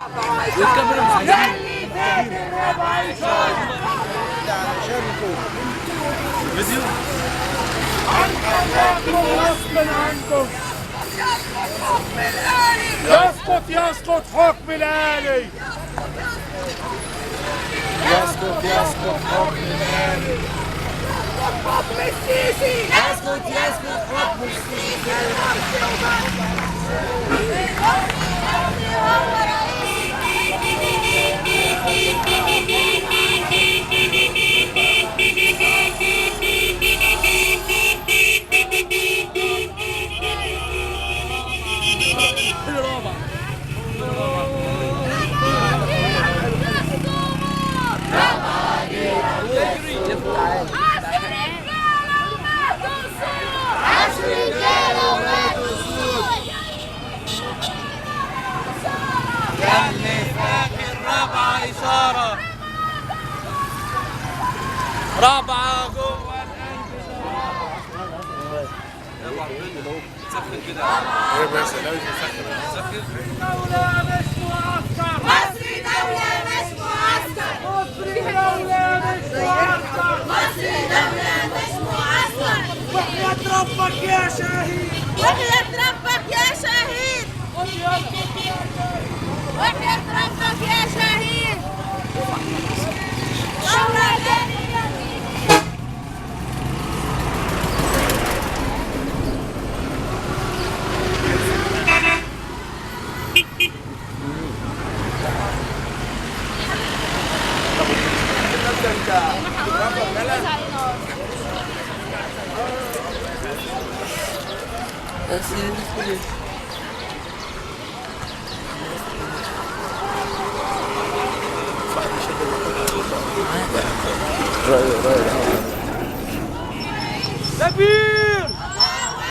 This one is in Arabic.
يلي فاكر ربع شهر فيديو عنكم غصب عنكم. يسقط حكم الآلي. يسقط حكم الآلي. حكم السيسي. يسقط حكم السيسي. إشارة رابعة جوه سخن كده. ايه بس لازم نسخن. دولة مش معسكر. مصر دولة مش معسكر. مصر دولة مش معسكر. مصر دولة مش معسكر. وحياة ربك يا شهيد. وحياة ربك يا شهيد. وحياة ربك يا شهيد. دولة رأي نبيل